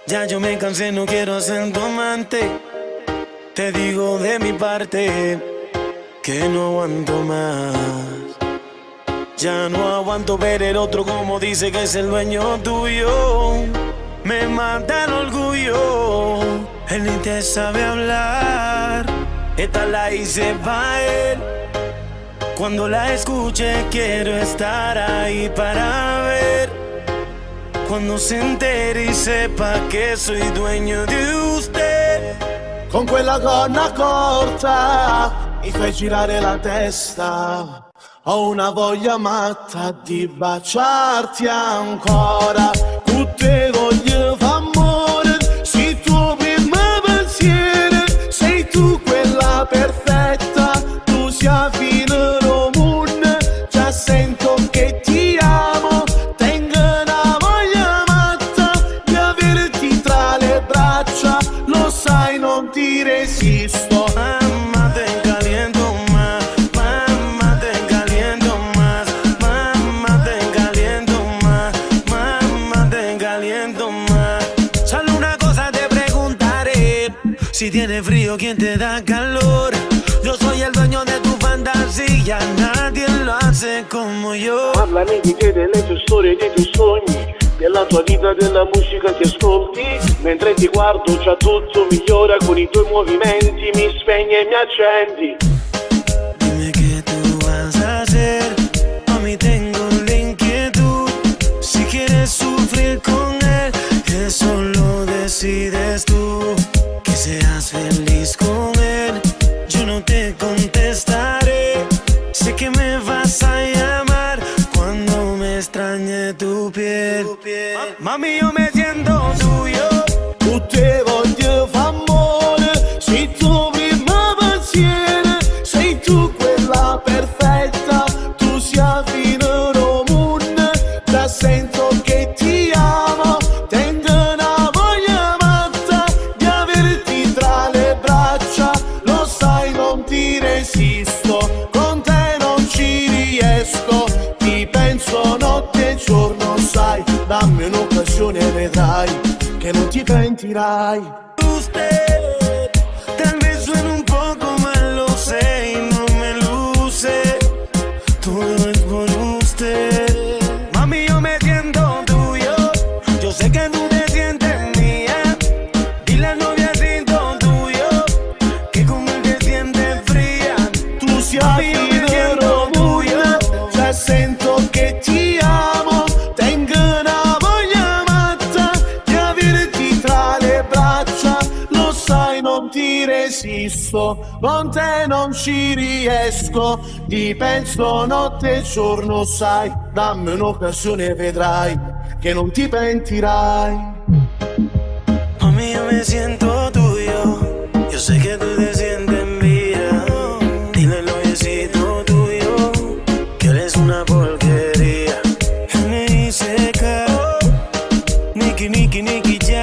Ya yo me cansé, no quiero ser tu amante. Te digo de mi parte que no aguanto más. Ya no aguanto ver el otro como dice que es el dueño tuyo. Me mata el orgullo. Él ni te sabe hablar. Esta la hice pa' él. Cuando la escuche quiero estar ahí para ver. Cuando se entere y sepa che soy dueño di usted. Con quella gonna corta mi fai girare la testa. Ho una voglia matta di baciarti ancora. Tutte voglio fa amore, sei tu prima pensiero. Sei tu quella perfetta, tu sia fino al mondo. Già sento che ti amo. Lo sai, non ti resisto. Mamma, te caliento más. Mamma, te caliento más. Mamma, te caliento más. Mamma, te caliento más. Solo una cosa te preguntaré: si tienes frío, ¿quién te da calor? Yo soy el dueño de tu fantasía, nadie lo hace como yo. Parlami di te, delle tue storie, dei tuoi sogni, della tua vita, della musica che ascolti. Mentre ti guardo già tutto migliora, con i tuoi movimenti mi spegni e mi accendi. Dime qué tú vas a hacer, mami tengo la inquietud. Si quieres sufrir con él, eso lo decides tú. Que seas feliz con él, yo no te contestaré. Sé que me vas a llamar cuando me extrañe tu piel. Mami, yo me siento tuyo. Tutte voglio fa amore, sei tu prima pensiero. Sei tu quella perfetta, tu sia fino al mondo. Già sento che ti amo, tengo una voglia matta di averti tra le braccia. Lo sai, non ti resisto, con te non ci riesco. Ti penso notte e giorno, sai, dammi un'occasione e vedrai che non ti pentirai. Usted tal vez suena un poco mal, lo sé, y no me luce. Todo es por usted. Mami, yo me siento tuyo. Yo sé que tú te sientes mía. Dile al noviacito tuyo que como él te siente fría. Tu sia Mami, yo me siento tuyo. già sento che ti amo. Tengo una voglia matta di averti tra le braccia. Lo sai, non ti resisto, con te non ci riesco. Ti penso notte e giorno, sai, dammi un'occasione e vedrai che non ti pentirai. Mami, yo me siento tuyo. Yo sé que tú te sientes mía. Dile al noviecito tuyo que eres una porquería. Él me dice que Nicky, Nicky, Nicky Jam.